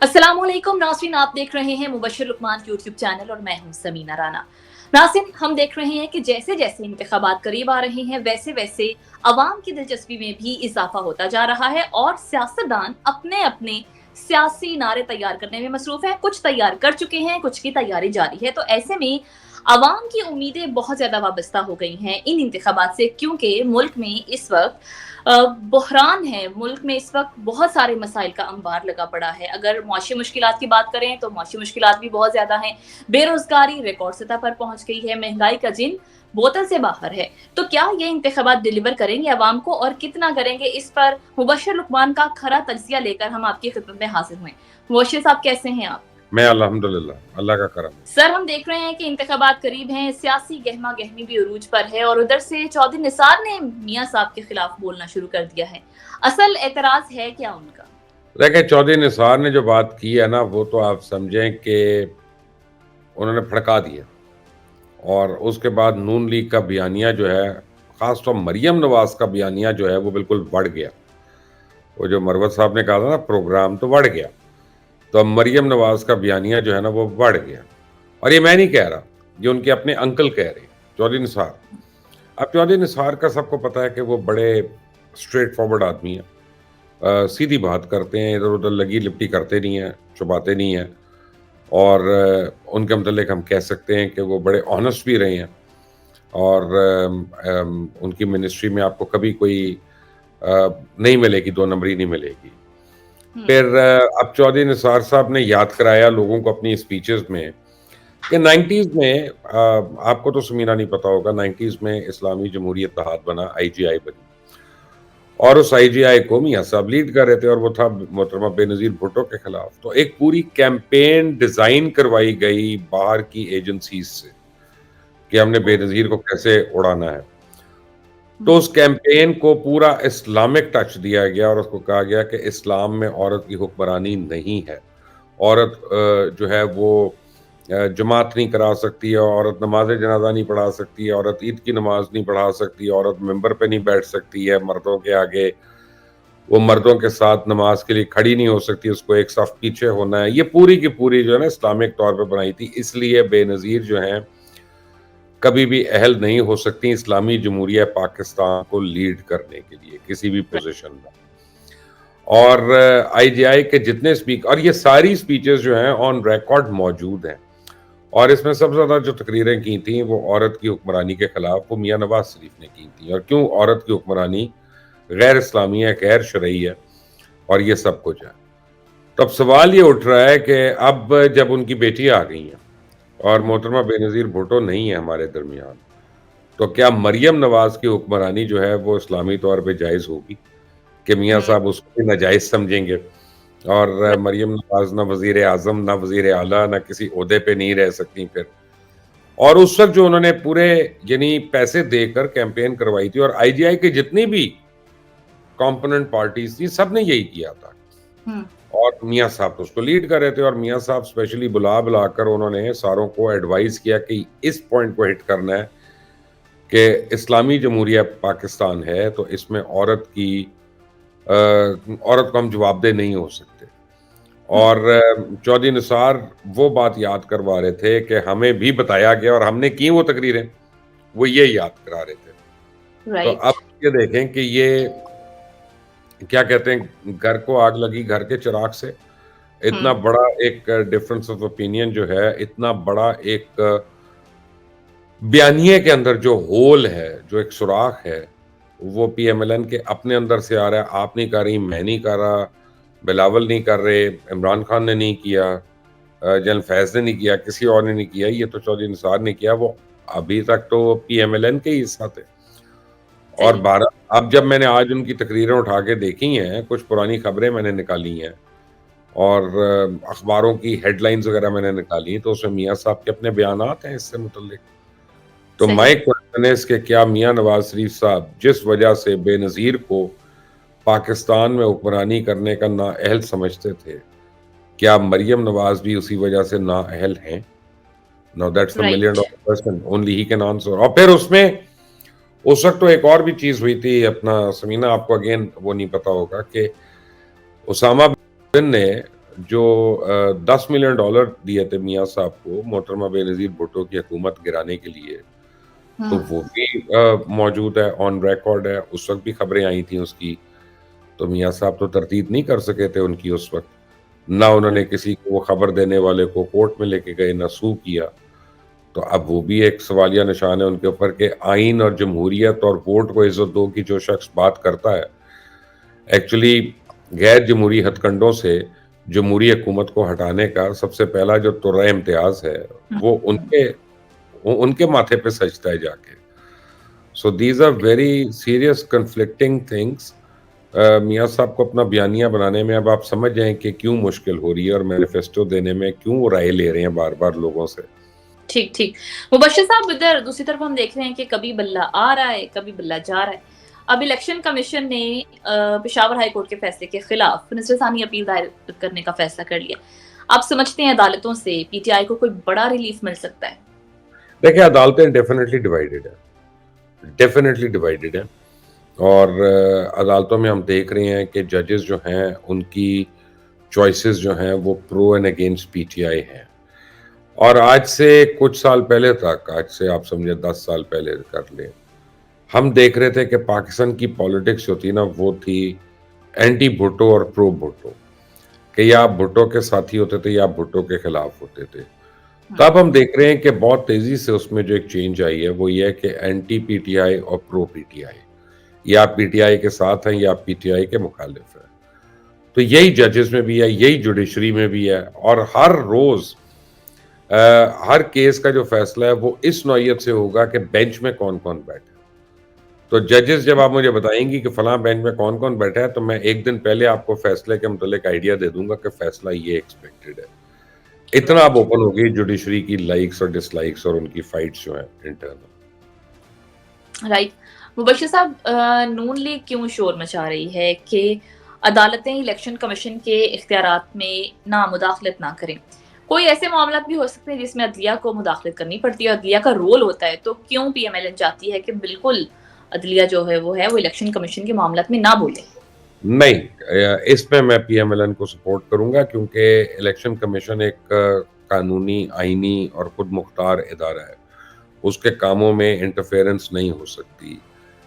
अस्सलाम वालेकुम नाज़रीन, आप देख रहे हैं मुबश्शिर लुकमान यूट्यूब चैनल और मैं हूं समीना राना। नाज़रीन, हम देख रहे हैं कि जैसे जैसे इंतखाबात करीब आ रहे हैं वैसे वैसे अवाम की दिलचस्पी में भी इजाफा होता जा रहा है और सियासतदान अपने अपने सियासी नारे तैयार करने में मसरूफ है। कुछ तैयार कर चुके हैं, कुछ की तैयारी जारी है। तो ऐसे में अवाम की उम्मीदें बहुत ज्यादा वाबस्ता हो गई हैं इन इंतखाबात से, क्योंकि मुल्क में इस वक्त बहरान है। मुल्क में इस वक्त बहुत सारे मसाइल का अंबार लगा पड़ा है। अगर मौशी मुश्किलात की बात करें तो मौशी मुश्किलात भी बहुत ज्यादा हैं। बेरोजगारी रिकॉर्ड सतह पर पहुंच गई है, महंगाई का जिन बोतल से बाहर है। तो क्या ये इंतखाबात डिलीवर करेंगे अवाम को और कितना करेंगे, इस पर मुबश्शिर लुकमान का खरा तज्जिया लेकर हम आपकी खिदमत में हाजिर हुए। मुबश्शिर साहब, कैसे हैं आप? मैं अल्हम्दुलिल्लाह, अल्लाह का करम है। सर, हम देख रहे हैं कि इंतखाबात करीब हैं, सियासी गहमा गहमी भी उरूज पर है और उधर से चौधरी निसार ने मियां साहब के खिलाफ बोलना शुरू कर दिया है। असल एतराज है क्या उनका? देखिए, चौधरी निसार ने जो बात की है ना, वो तो आप समझें कि उन्होंने भड़का दिया। और उसके बाद नून लीग का बयानिया जो है, ख़ास तौर मरियम नवाज़ का बयानिया जो है, वो बिल्कुल बढ़ गया। वो जो मरवत साहब ने कहा था ना, प्रोग्राम तो बढ़ गया। तो अब मरियम नवाज़ का बयानिया जो है ना, वो बढ़ गया। और ये मैं नहीं कह रहा, ये उनके अपने अंकल कह रहे हैं, चौधरी निसार। अब चौधरी निसार का सबको पता है कि वो बड़े स्ट्रेट फॉरवर्ड आदमी हैं। सीधी बात करते हैं, इधर उधर लगी लिपटी करते नहीं हैं, छुपाते नहीं हैं। और उनके मतलब हम कह सकते हैं कि वो बड़े ऑनेस्ट भी रहे हैं। और उनकी मिनिस्ट्री में आपको कभी कोई नहीं मिलेगी, दो नंबरी नहीं मिलेगी। फिर अब चौधरी निसार साहब ने याद कराया लोगों को अपनी स्पीचेस में कि 90s में आपको तो समीना नहीं पता होगा, 90s में इस्लामी जमहूरी इत्तेहाद बना, IGI बनी। और उस IGI को मियां साहब लीड कर रहे थे और वो था मोहतरमा बेनज़ीर भुट्टो के खिलाफ। तो एक पूरी कैंपेन डिजाइन करवाई गई बाहर की एजेंसीज से कि हमने बेनज़ीर को कैसे उड़ाना है। तो उस कैंपेन को पूरा इस्लामिक टच दिया गया और उसको कहा गया कि इस्लाम में औरत की हुक्मरानी नहीं है। औरत जो है वो जमात नहीं करा सकती है, औरत नमाज जनाजा नहीं पढ़ा सकती है, औरत ईद की नमाज नहीं पढ़ा सकती है, औरत मेंबर पे नहीं बैठ सकती है मर्दों के आगे, वो मर्दों के साथ नमाज के लिए खड़ी नहीं हो सकती, उसको एक सफ पीछे होना है। ये पूरी की पूरी जो है ना इस्लामिक तौर पे बनाई थी। इसलिए बेनज़ीर जो हैं कभी भी अहल नहीं हो सकती इस्लामी जमहूरिया पाकिस्तान को लीड करने के लिए किसी भी पोजीशन में। और IGI के जितने स्पीक और ये सारी स्पीचेस जो हैं ऑन रिकॉर्ड मौजूद हैं। और इसमें सबसे ज़्यादा जो तकरीरें की थी वो औरत की हुक्मरानी के खिलाफ वो मियां नवाज शरीफ ने की थी। और क्यों औरत की हुक्मरानी गैर इस्लामी है, गैर शरई है और ये सब कुछ है। तो अब सवाल ये उठ रहा है कि अब जब उनकी बेटी आ गई है और मोहतरमा बेनज़ीर भुट्टो नहीं है हमारे दरमियान, तो क्या मरियम नवाज की हुक्मरानी जो है वो इस्लामी तौर पे जायज़ होगी कि मियां साहब उसको भी नाजायज़ समझेंगे? और मरियम नवाज ना वज़ीर आज़म, ना वज़ीर आला, ना किसी ओहदे पे नहीं रह सकती फिर। और उस वक़्त जो उन्होंने पूरे यानी पैसे देकर कैंपेन करवाई थी और IGI की जितनी भी कॉम्पोनेंट पार्टीज़ थी, सब ने यही किया था। और मियां साहब तो उसको लीड कर रहे थे और मियां साहब स्पेशली बुला कर उन्होंने सारों को एडवाइस किया कि इस पॉइंट को हिट करना है कि इस्लामी जमहूरिया पाकिस्तान है, तो इसमें औरत को हम जवाबदेह नहीं हो सकते। और चौधरी निसार वो बात याद करवा रहे थे कि हमें भी बताया गया और हमने की वो तकरीरें, वो ये याद करा रहे थे। तो अब राइट। ये देखें कि ये क्या कहते हैं, घर को आग लगी घर के चिराग से। इतना बड़ा एक डिफरेंस ऑफ ओपिनियन जो है, इतना बड़ा एक बयानिए के अंदर जो होल है, जो एक सुराख है, वो PMLN के अपने अंदर से आ रहा है। आप नहीं कर रही, मैं नहीं कर रहा, बिलावल नहीं कर रहे, इमरान खान ने नहीं किया, जनरल फैज़ ने नहीं किया, किसी और ने नहीं किया, ये तो चौधरी निसार ने किया। वो अभी तक तो PMLN के ही हिस्सा थे। और अब जब मैंने आज उनकी तकरीरें उठा के देखी हैं, कुछ पुरानी खबरें मैंने निकाली हैं और अखबारों की हेडलाइंस वगैरह मैंने निकाली, तो उसमें मियां साहब के अपने बयानात हैं इससे मुतल्लिक। तो माय क्वेश्चन है कि क्या मियां नवाज शरीफ साहब जिस वजह से बेनज़ीर को पाकिस्तान में हुक्मरानी करने का नाअहल समझते थे, क्या मरियम नवाज भी उसी वजह से नाअहल हैं? Now that's the million right. Dollar question, only he can answer. और फिर उसमें उस वक्त तो एक और भी चीज हुई थी अपना, समीना आपको अगेन वो नहीं पता होगा कि उसामा बिन ने जो $10 मिलियन दिए थे मियाँ साहब को मोहतरमा बेनज़ीर भुट्टो की हुकूमत गिराने के लिए, तो वो भी मौजूद है, ऑन रिकॉर्ड है। उस वक़्त भी खबरें आई थी उसकी, तो मियाँ साहब तो तरदीद नहीं कर सके थे उनकी उस वक़्त। ना उन्होंने किसी को वो खबर देने वाले को कोर्ट में लेके गए, ना सू किया। तो अब वो भी एक सवालिया निशान है उनके ऊपर कि आइन और जमहूरियत और वोट को इज़्ज़त दो की जो शख्स बात करता है, एक्चुअली गैर जमहूरी हथकंडों से जमहूरी हुकूमत को हटाने का सबसे पहला जो तुर्रा इम्तियाज़ है, वो उनके माथे पे सजता है जाके। So these are very serious conflicting things. मियाँ साहब को अपना बयानिया बनाने में अब आप समझ जाएँ कि क्यों मुश्किल हो रही है और मैनिफेस्टो देने में क्यों वो राय ले रहे हैं बार-बार लोगों से। ठीक, ठीक। मुबश्शिर साहब, इधर दूसरी तरफ हम देख रहे हैं कि कभी बल्ला आ रहा है, कभी बल्ला जा रहा है। अब इलेक्शन कमीशन ने पेशावर हाई कोर्ट के फैसले के खिलाफ निसरसानी अपील दायर करने का फैसला कर लिया। आप समझते हैं अदालतों से पीटीआई को कोई बड़ा रिलीफ मिल सकता है? देखिए, अदालतें डेफ़िनेटली डिवाइडेड हैं और अदालतों में हम देख रहे हैं कि जजेस जो हैं, उनकी चॉइसेस जो हैं, वो प्रो एंड अगेंस्ट पीटीआई हैं। और आज से कुछ साल पहले तक, आज से आप समझिए 10 साल पहले कर लें, हम देख रहे थे कि पाकिस्तान की पॉलिटिक्स जो थी ना, वो थी एंटी भुट्टो और प्रो भुट्टो, कि या आप भुट्टो के साथी होते थे या आप भुट्टो के खिलाफ होते थे। तब हम देख रहे हैं कि बहुत तेज़ी से उसमें जो एक चेंज आई है, वो ये है कि एंटी पीटीआई और प्रो पीटीआई, या आप पीटीआई के साथ हैं या आप पीटीआई के मुखालिफ हैं। तो यही जजेस में भी है, यही जुडिशरी में भी है और हर रोज़ हर केस का जो फैसला है वो इस नौइयत से होगा कि बेंच में कौन-कौन बैठा है। तो जजेस जब आप मुझे बताएँगी कि फलाँ बेंच में कौन-कौन बैठा है, तो मैं 1 दिन पहले आपको फैसले के मुतल्लिक आइडिया दे दूँगा कि फैसला ये एक्सपेक्टेड है। इतना अब राइट, ओपन हो गई जुडिशरी की लाइक्स और डिसलाइक्स और उनकी फाइट्स जो हैं इंटरनल। राइट। मुबश्शिर साहब, नून लीग क्यों शोर मचा रही है कि अदालतें इलेक्शन कमीशन के इख्तियारात में ना मुदाखलत ना करें? कोई ऐसे मामला भी हो सकते हैं जिसमें अदलिया को मुदाखलत करनी पड़ती है, अदलिया का रोल होता है, तो क्यों पीएमएलएन चाहती है कि बिल्कुल अदलिया जो है वो इलेक्शन कमीशन के मामलात में ना बोले? नहीं, इसमें मैं पीएमएलएन को सपोर्ट करूँगा क्योंकि इलेक्शन कमीशन एक कानूनी, आईनी और खुद मुख्तार इदारा है। उसके कामों में इंटरफेरेंस नहीं हो सकती।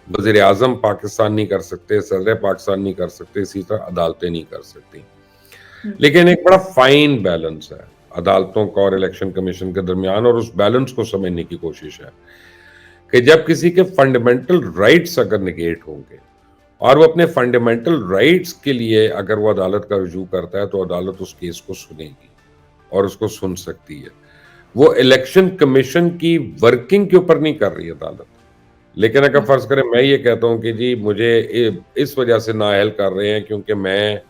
वज़ीर-ए-आज़म पाकिस्तान नहीं कर सकते, सदर पाकिस्तान नहीं कर सकते, इसी तरह अदालतें नहीं कर सकती। लेकिन एक बड़ा फाइन बैलेंस है अदालतों का और इलेक्शन कमीशन के दरमियान और उस बैलेंस को समझने की कोशिश है कि जब किसी के फंडामेंटल राइट्स अगर नेगेट होंगे और वो अपने फंडामेंटल राइट्स के लिए अगर वो अदालत का रुजू करता है तो अदालत उस केस को सुनेगी और उसको सुन सकती है। वो इलेक्शन कमीशन की वर्किंग के ऊपर नहीं कर रही अदालत। लेकिन अगर फर्ज करें मैं ये कहता हूँ कि जी मुझे इस वजह से नाअहल कर रहे हैं क्योंकि मैं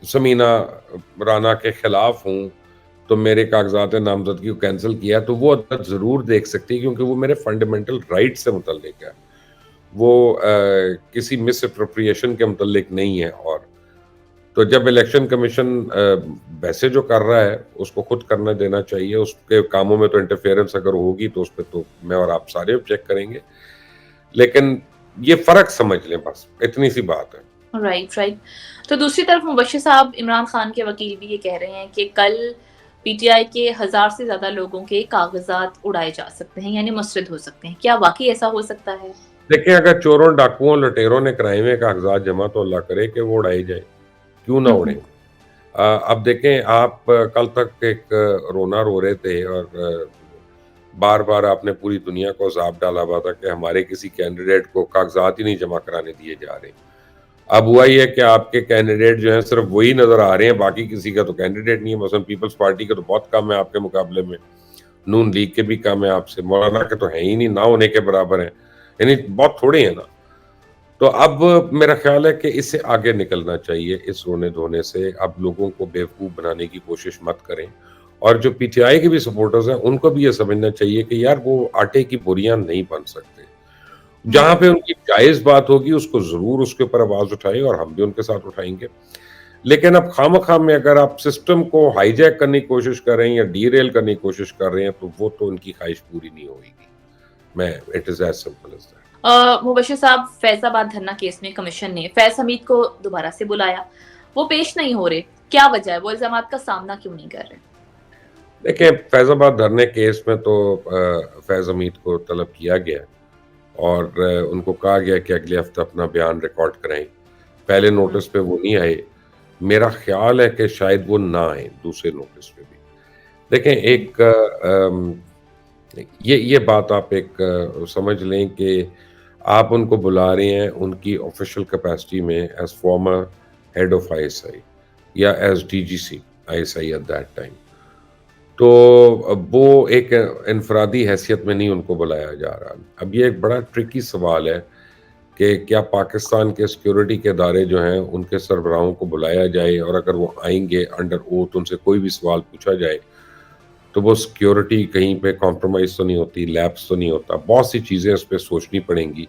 समीना राना के खिलाफ हूँ, तो मेरे कागजात नामजदगी को कैंसिल किया, तो वो अदालत ज़रूर देख सकती है क्योंकि वो मेरे फंडामेंटल राइट से मुतल्लिक है। वो किसी मिस एप्रोप्रिएशन के मुतल्लिक नहीं है। और तो जब इलेक्शन कमीशन वैसे जो कर रहा है उसको खुद करने देना चाहिए। उसके कामों में तो इंटरफेरेंस अगर होगी तो उस पे तो मैं और आप सारे ऑब्जेक्ट करेंगे। लेकिन ये फ़र्क समझ लें, बस इतनी सी बात है। Right, right. तो दूसरी तरफ मुबश्शिर साहब, इमरान खान के वकील भी ये कह रहे हैं कि कल पीटीआई के 1000 से ज्यादा लोगों के कागजात उड़ाए जा सकते हैं, यानी मुस्तरद हो सकते हैं। क्या वाकई ऐसा हो सकता है? देखिए, अगर चोरों, डाकुओं, लुटेरों ने क्राइम में कागजात जमा तो अल्लाह करे कि वो उड़ाए जाए, क्यों ना उड़े। अब देखें, आप कल तक एक रोना रो रहे थे और बार-बार आपने पूरी दुनिया को अज़ाब डाला हुआ था कि हमारे किसी कैंडिडेट को कागजात ही नहीं जमा कराने दिए जा रहे। अब हुआ ये है कि आपके कैंडिडेट जो हैं सिर्फ वही नज़र आ रहे हैं, बाकी किसी का तो कैंडिडेट नहीं है। मसलन पीपल्स पार्टी के तो बहुत कम है आपके मुकाबले में, नून लीग के भी कम है आपसे, मौलाना के तो हैं ही नहीं, ना होने के बराबर हैं, यानी बहुत थोड़े हैं ना। तो अब मेरा ख़्याल है कि इससे आगे निकलना चाहिए, इस रोने-धोने से। अब लोगों को बेवकूफ़ बनाने की कोशिश मत करें और जो पीटीआई के भी सपोर्टर्स हैं, उनको भी ये समझना चाहिए कि यार वो आटे की बोरियाँ नहीं बन सकते। जहाँ पे उनकी जायज़ बात होगी उसको ज़रूर उसके ऊपर आवाज़ उठाएँ और हम भी उनके साथ उठाएँगे। लेकिन अब खामख़ा में अगर आप सिस्टम को हाईजैक करने की कोशिश कर रहे हैं या डीरेल करने की कोशिश कर रहे हैं, तो वो तो उनकी ख़्वाहिश पूरी नहीं होएगी। It is as simple as that. Mubashir साहब, फैज़ाबाद धरना केस में कमीशन ने फैज़ हमीद को दोबारा से बुलाया। وہ پیش نہیں ہو رہے, کیا وجہ ہے, وہ الزامات کا سامنا کیوں نہیں کر رہے؟ دیکھیں فیض آباد دھرنے کیس میں تو فیض حمید کو طلب کیا گیا اور ان کو کہا گیا کہ اگلے ہفتے اپنا بیان ریکارڈ کرائیں. پہلے نوٹس پہ وہ نہیں آئے, میرا خیال ہے کہ شاید وہ نہ آئے دوسرے نوٹس پہ بھی. دیکھیں ایک یہ بات آپ ایک سمجھ لیں کہ آپ ان کو بلا رہے ہیں ان کی آفیشیل کیپیسٹی میں as former head of I S I یا as D G C I S I at that time, تو وہ ایک انفرادی حیثیت میں نہیں ان کو بلایا جا رہا. اب یہ ایک بڑا ٹرکی سوال ہے کہ کیا پاکستان کے سیکیورٹی کے ادارے جو ہیں ان کے سربراہوں کو بلایا جائے, اور اگر وہ آئیں گے انڈر اوتھ ان سے کوئی بھی سوال پوچھا جائے تو وہ سیکیورٹی کہیں پہ کمپرومائز تو نہیں ہوتی, لیپس تو نہیں ہوتا, بہت سی چیزیں اس پہ سوچنی پڑیں گی.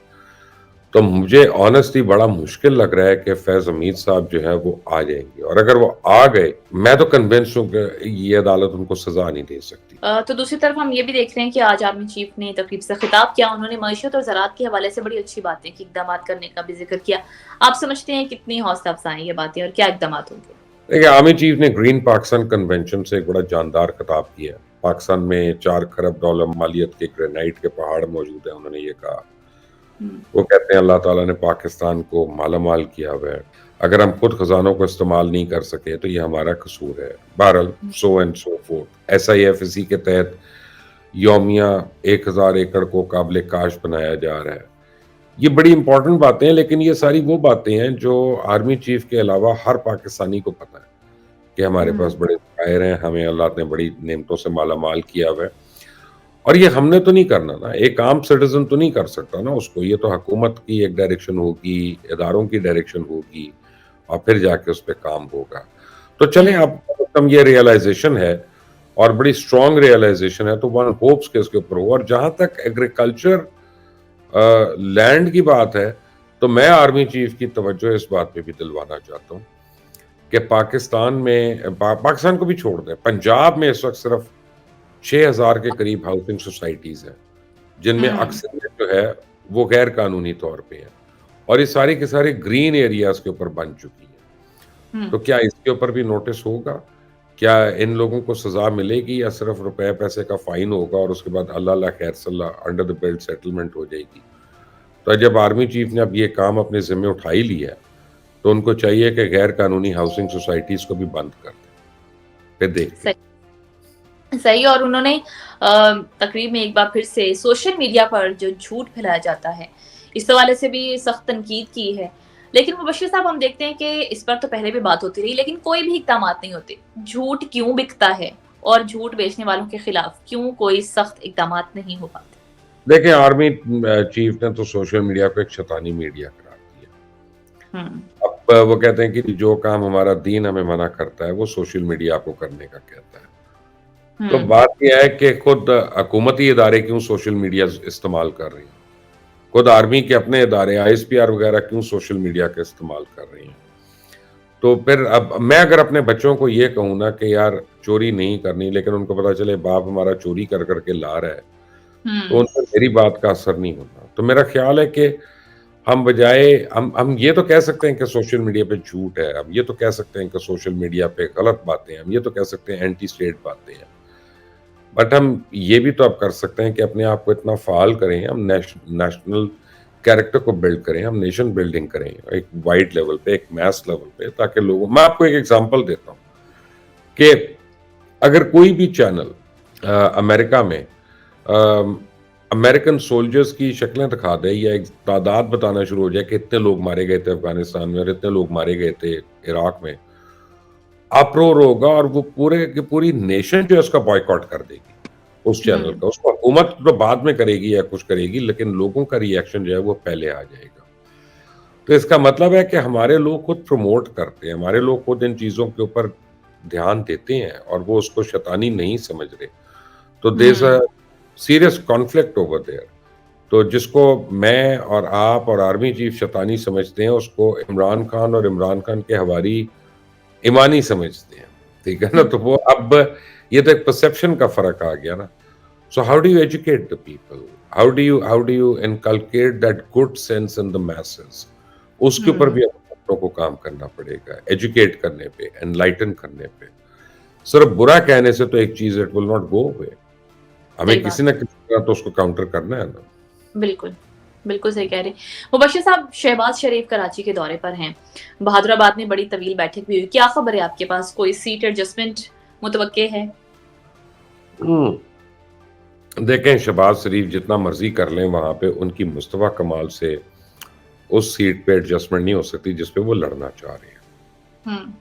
تو مجھے آنیسٹلی بڑا مشکل لگ رہا ہے کہ فیض حمید صاحب جو ہے وہ آ جائیں گے, اور اگر وہ آ گئے میں تو کنونس ہوں کہ یہ عدالت ان کو سزا نہیں دے سکتی. تو دوسری طرف ہم یہ بھی دیکھ رہے ہیں کہ آج آرمی چیف نے تقریب سے خطاب کیا, انہوں نے معیشت اور زراعت کے حوالے سے بڑی اچھی باتیں کی, اقدامات کرنے کا بھی ذکر کیا. آپ سمجھتے ہیں کتنی حوصلہ افزا ہیں یہ باتیں اور کیا اقدامات ہوں گے؟ دیکھیں آرمی چیف نے گرین پاکستان کنونشن سے ایک بڑا جاندار خطاب کیا. پاکستان میں $4 کھرب مالیت کے گرینائٹ کے پہاڑ موجود ہیں, انہوں نے یہ کہا. وہ کہتے ہیں اللہ تعالیٰ نے پاکستان کو مالا مال کیا ہوا ہے, اگر ہم خود خزانوں کو استعمال نہیں کر سکے تو یہ ہمارا قصور ہے. بہرحال so and so forth. S I F اسی کے تحت یومیہ 1000 ایکڑ کو قابل کاشت بنایا جا رہا ہے. یہ بڑی امپورٹنٹ باتیں ہیں, لیکن یہ ساری وہ باتیں ہیں جو آرمی چیف کے علاوہ ہر پاکستانی کو پتہ ہے کہ ہمارے پاس بڑے ذخائر ہیں, ہمیں اللہ نے بڑی نعمتوں سے مالا مال کیا ہوا ہے. اور یہ ہم نے تو نہیں کرنا نا, ایک عام سٹیزن تو نہیں کر سکتا نا اس کو, یہ تو حکومت کی ایک ڈائریکشن ہوگی, اداروں کی ڈائریکشن ہوگی, اور پھر جا کے اس پہ کام ہوگا. تو چلیں اب یہ ریئلائزیشن ہے اور بڑی اسٹرانگ ریئلائزیشن ہے, تو ون ہوپس کے اس کے اوپر ہو. اور جہاں تک ایگریکلچر لینڈ کی بات ہے تو میں آرمی چیف کی توجہ اس بات پہ بھی دلوانا چاہتا ہوں کہ پاکستان میں پاکستان کو بھی چھوڑ دیں, پنجاب میں اس وقت صرف 6000 کے قریب ہاؤسنگ سوسائٹیز ہیں جن میں اکثریت جو ہے وہ غیر قانونی طور پہ ہے, اور یہ ساری کے سارے گرین ایریاز کے اوپر بن چکی ہیں. تو کیا اس کے اوپر بھی نوٹس ہوگا؟ کیا ان لوگوں کو سزا ملے گی یا صرف روپے پیسے کا فائن ہوگا اور اس کے بعد اللہ اللہ خیر صلی اللہ انڈر دا بیلٹ سیٹلمنٹ ہو جائے گی؟ تو جب آرمی چیف نے اب یہ کام اپنے ذمہ اٹھا ہی لیا ہے تو ان کو چاہیے کہ غیر قانونی ہاؤسنگ سوسائٹیز کو بھی بند کر دیں. پھر دیکھتے ہیں. صحیح. اور انہوں نے تقریب میں ایک بار پھر سے سوشل میڈیا پر جو جھوٹ پھیلایا جاتا ہے اس حوالے سے بھی سخت تنقید کی ہے. لیکن مبشر صاحب ہم دیکھتے ہیں کہ اس پر تو پہلے بھی بات ہوتی رہی لیکن کوئی بھی اقدامات نہیں ہوتے. جھوٹ کیوں بکتا ہے اور جھوٹ بیچنے والوں کے خلاف کیوں کوئی سخت اقدامات نہیں ہو پاتے؟ دیکھیں آرمی چیف نے تو سوشل میڈیا کو ایک شیطانی میڈیا قرار دیا. اب وہ کہتے ہیں کہ جو کام ہمارا دین ہمیں منع کرتا ہے وہ سوشل میڈیا کو کرنے کا کہتا ہے. تو بات یہ ہے کہ خود حکومتی ادارے کیوں سوشل میڈیا استعمال کر رہی ہیں, خود آرمی کے اپنے ادارے آئی ایس پی آر وغیرہ کیوں سوشل میڈیا کا استعمال کر رہی ہیں. تو پھر اب میں اگر اپنے بچوں کو یہ کہوں نا کہ یار چوری نہیں کرنی, لیکن ان کو پتا چلے باپ ہمارا چوری کر کر کے لا رہا ہے, تو ان پر میری بات کا اثر نہیں ہونا. تو میرا خیال ہے کہ ہم بجائے ہم یہ تو کہہ سکتے ہیں کہ سوشل میڈیا پہ جھوٹ ہے, ہم یہ تو کہہ سکتے ہیں کہ سوشل میڈیا پہ غلط باتیں ہیں, ہم یہ تو کہہ سکتے ہیں اینٹی اسٹیٹ باتیں ہیں, بٹ ہم یہ بھی تو اب کر سکتے ہیں کہ اپنے آپ کو اتنا فعال کریں, ہم نیشنل کیریکٹر کو بلڈ کریں, ہم نیشن بلڈنگ کریں ایک وائڈ لیول پہ, ایک میس لیول پہ, تاکہ لوگوں. میں آپ کو ایک ایگزامپل دیتا ہوں کہ اگر کوئی بھی چینل امریکہ میں امریکن سولجرز کی شکلیں دکھا دے یا ایک تعداد بتانا شروع ہو جائے کہ اتنے لوگ مارے گئے تھے افغانستان میں اور اتنے لوگ مارے گئے تھے عراق میں, اپرور ہوگا اور وہ پورے کی پوری نیشن جو ہے اس کا بائیکاٹ کر دے گی اس چینل کا. اس کو حکومت تو بعد میں کرے گی یا کچھ کرے گی, لیکن لوگوں کا ری ایکشن جو ہے وہ پہلے آ جائے گا. تو اس کا مطلب ہے کہ ہمارے لوگ خود پروموٹ کرتے ہیں, ہمارے لوگ خود ان چیزوں کے اوپر دھیان دیتے ہیں اور وہ اس کو شیطانی نہیں سمجھ رہے. تو these a serious conflict over there. تو جس کو میں اور آپ اور آرمی چیف شیطانی سمجھتے ہیں اس کو عمران خان اور عمران خان کے حواری ایمانی سمجھتے ہیں, ٹھیک ہے نا. تو وہ اب یہ تو ایک پرسیپشن کا فرق آ گیا نا. So how do you educate the people, how do you inculcate that good sense in the masses, اس کے اوپر بھی लोगों को काम करना पड़ेगा, एजुकेट करने पे, एनलाइटन करने पे। सिर्फ बुरा कहने से तो एक चीज it will not go away. हमें सही किसी बात न किसी तरह तो उसको काउंटर करना है ना। बिल्कुल बिल्कुल सही कह रहे हैं। मुबश्शिर साहब, शहबाज शरीफ कराची के दौरे पर हैं, बहादुराबाद में बड़ी तवील बैठक भी हुई, क्या खबर है आपके पास? कोई सीट एडजस्टमेंट मुतवक्के है? देखें, शहबाज शरीफ जितना मर्जी कर लें वहां पे, उनकी मुस्तफा कमाल से उस सीट पे एडजस्टमेंट नहीं हो सकती जिस पे वो लड़ना चाह रहे हैं। हम्म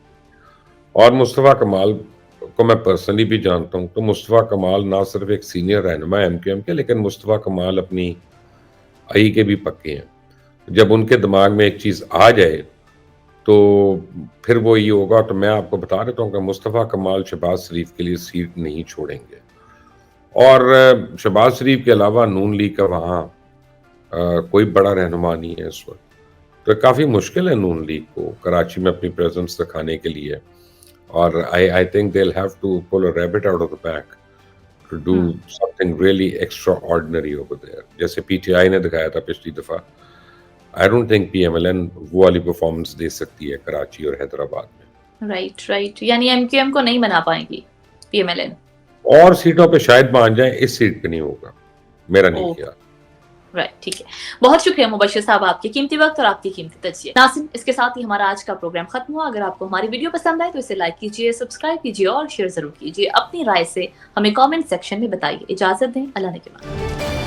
और मुस्तफा कमाल को मैं पर्सनली भी जानता हूं, तो मुस्तफा कमाल ना सिर्फ एक सीनियर रहनुमा एमक्यूएम के, लेकिन मुस्तफा कमाल अपनी आई के भी पक्के हैं। जब उनके दिमाग में एक चीज आ जाए तो फिर वो ये होगा। तो मैं आपको बता देता हूँ कि मुस्तफा कमाल शहबाज शरीफ के लिए सीट नहीं छोड़ेंगे। और शहबाज शरीफ के अलावा नून लीग का वहाँ कोई बड़ा रहनुमा नहीं है इस वक्त। तो काफ़ी मुश्किल है नून लीग को कराची में अपनी प्रेजेंस दिखाने के लिए। और I think they will have to pull a rabbit out of the bag to do something really extra over there, जैसे पीटीआई ने दिखाया था पिछली दफ़ा। आई डोंट थिंक पीएमएलएन वो वाली परफॉर्मेंस दे सकती है कराची और हैदराबाद में। राइट, यानी एमक्यूएम को नहीं बना पाएंगी पीएमएलएन। और सीटों पे शायद मान जाए, इस सीट पे नहीं होगा, मेरा नहीं ख्याल। राइट, ठीक है। बहुत शुक्रिया मुबश्शिर साहब, आपके कीमती वक्त और आपकी कीमती तजज़िया। नाज़रीन, इसके साथ ही हमारा आज का प्रोग्राम खत्म हुआ। अगर आपको हमारी वीडियो पसंद आए तो इसे लाइक कीजिए, सब्सक्राइब कीजिए और शेयर जरूर कीजिए। अपनी राय से हमें कमेंट सेक्शन में बताइए। इजाजत दें, अल्लाह ने के बाद।